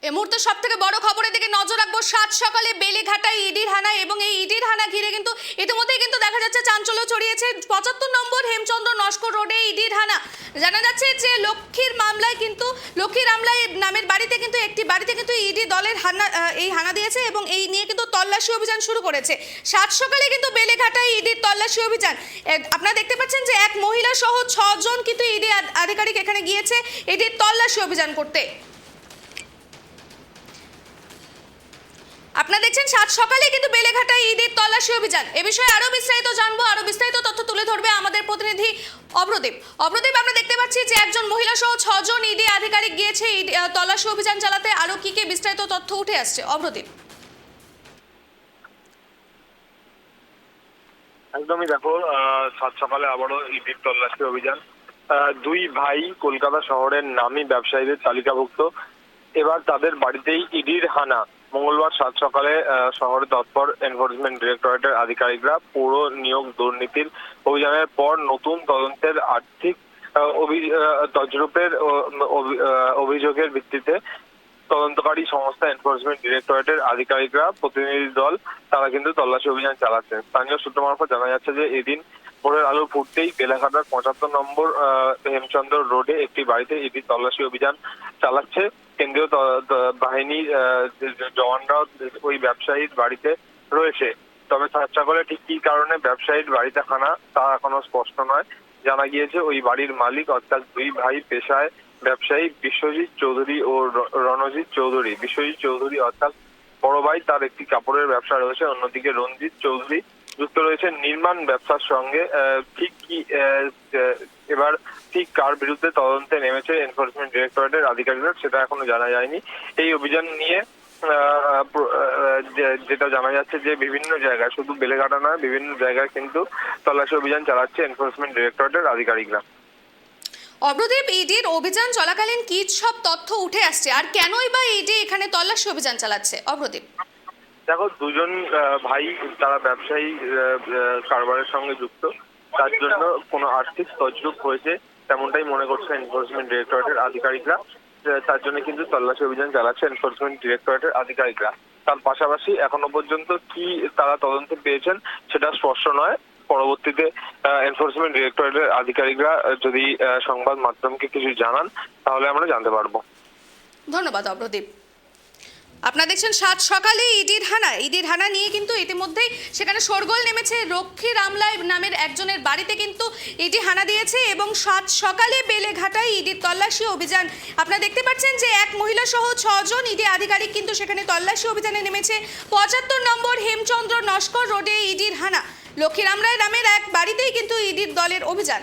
এই মুহূর্তে সব থেকে বড় খবরের দিকে নজর রাখবো। সাত সকালে বেলেঘাটায় ইডির হানা, এবং এই ইডির হানা ঘিরে কিন্তু ইতিমধ্যেই কিন্তু দেখা যাচ্ছে চাঞ্চল্য ছড়িয়েছে। 75 নম্বর হেমচন্দ্র নস্কর রোডে ইডির হানা। জানা যাচ্ছে যে লক্ষ্মীর আমলায় নামের বাড়িতে কিন্তু একটি বাড়িতে কিন্তু ইডি দলের হানা দিয়েছে, এবং এই নিয়ে কিন্তু তল্লাশি অভিযান শুরু করেছে। সাত সকালে কিন্তু বেলেঘাটায় ইডির তল্লাশি অভিযান। আপনারা দেখতে পাচ্ছেন যে এক মহিলা সহ 6 জন কিন্তু ইডি আধিকারিক এখানে গিয়েছে ইডির তল্লাশি অভিযান করতে। আপনারা দেখছেন সাত সকালে কিন্তু বেলেঘাটায় ইডির তল্লাশি অভিযান। এ বিষয়ে আরো বিস্তারিত জানবো, আরো বিস্তারিত তথ্য তুলে ধরবে আমাদের প্রতিনিধি অভ্রদীপ। আমরা দেখতে পাচ্ছি যে একজন মহিলা সহ 6 জন ইডি আধিকারিক গিয়েছে তল্লাশি অভিযান চালাতে। আরো কি বিস্তারিত তথ্য উঠে আসছে অভ্রদীপ? একদমই দেখো, সাত সকালে আবারও ইডির তল্লাশি অভিযান। দুই ভাই কলকাতা শহরের নামী ব্যবসায়ীদের তালিকাভুক্ত। এবার তাদের বাড়িতেই ইডির হানা। মঙ্গলবার সাত সকালে শহরে তৎপর এনফোর্সমেন্ট ডিরেক্টরেটের আধিকারিকরা পৌর নিয়োগ দুর্নীতির অভিযানের পর নতুন তদন্তের আর্থিক তজরুপের অভিযোগের ভিত্তিতে তদন্তকারী সংস্থা এনফোর্সমেন্ট ডিরেক্টরেটের আধিকারিকরা প্রতিনিধি দল তারা কিন্তু তল্লাশি অভিযান চালাচ্ছেন। স্থানীয় সূত্র মারফত জানা যাচ্ছে যে এদিন ভোরের আলো ফুটতেই বেলেঘাটার 75 নম্বর হেমচন্দ্র রোডে একটি বাড়িতে ইডি তল্লাশি অভিযান চালাচ্ছে। কেন্দ্রীয় বাহিনীর জওয়ানরাও ওই ব্যবসায়ীর বাড়িতে রয়েছে। তবে সাত সকালে ঠিক কি কারণে ব্যবসায়ীর বাড়িতে হানা তা এখনো স্পষ্ট নয়। জানা গিয়েছে ওই বাড়ির মালিক অর্থাৎ দুই ভাই পেশায় ব্যবসায়ী বিশ্বজিৎ চৌধুরী ও রণজিৎ চৌধুরী। বিশ্বজিৎ চৌধুরী অর্থাৎ বড় ভাই, তার একটি কাপড়ের ব্যবসা রয়েছে, অন্যদিকে রণজিৎ চৌধুরী যুক্ত রয়েছে নির্মাণ ব্যবসার সঙ্গে। এবার ঠিক কার বিরুদ্ধে তদন্তে নেমেছে এনফোর্সমেন্ট ডিরেক্টরেটের আধিকারিকরা সেটা এখনো জানা যায়নি। এই অভিযান নিয়ে যেটা জানা যাচ্ছে যে বিভিন্ন জায়গায়, শুধু বেলেঘাটা নয়, বিভিন্ন জায়গায় কিন্তু তল্লাশি অভিযান চালাচ্ছে এনফোর্সমেন্ট ডিরেক্টরেটের আধিকারিকরা। অভ্রদীপ, ইডির অভিযান চলাকালীন কি সব তথ্য উঠে আসছে, আর কেনই বা ইডি এখানে তল্লাশি অভিযান চালাচ্ছে? অভ্রদীপ, দেখো, দুজন ভাই তারা ব্যবসায়ী কারবারের সঙ্গে যুক্ত, তার জন্য কোনো আর্থিক তজরুপ হয়েছে তেমনটাই মনে করছে এনফোর্সমেন্ট ডিরেক্টরেটের আধিকারিকরা। তার জন্য কিন্তু তল্লাশি অভিযান চালাচ্ছে এনফোর্সমেন্ট ডিরেক্টরেটের আধিকারিকরা। তার পাশাপাশি এখনো পর্যন্ত কি তারা তদন্তে পেয়েছেন সেটা স্পষ্ট নয়। পরবর্তীতে এনফোর্সমেন্ট ডিরেক্টরেটের আধিকারিকরা যদি সংবাদ মাধ্যমকে কিছু জানান তাহলে আমরা জানতে পারবো। ধন্যবাদ অভ্রদীপ। আপনারা দেখছেন সাত সকালে ইডির হানা নিয়ে কিন্তু ইতিমধ্যেই সেখানে শোরগোল নেমেছে। লক্ষ্মীর আমলায় নামের একজনের বাড়িতে কিন্তু ইডি হানা দিয়েছে, এবং সাত সকালে বেলেঘাটায় ইডির তল্লাশি অভিযান। আপনারা দেখতে পাচ্ছেন যে এক মহিলা সহ 6 জন ইডি আধিকারিক কিন্তু সেখানে তল্লাশি অভিযানে নেমেছে। 75 নম্বর হেমচন্দ্র নস্কর রোডে ইডির হানা। লক্ষ্মীর আমলায় নামের এক বাড়িতেই কিন্তু ইডির দলের অভিযান।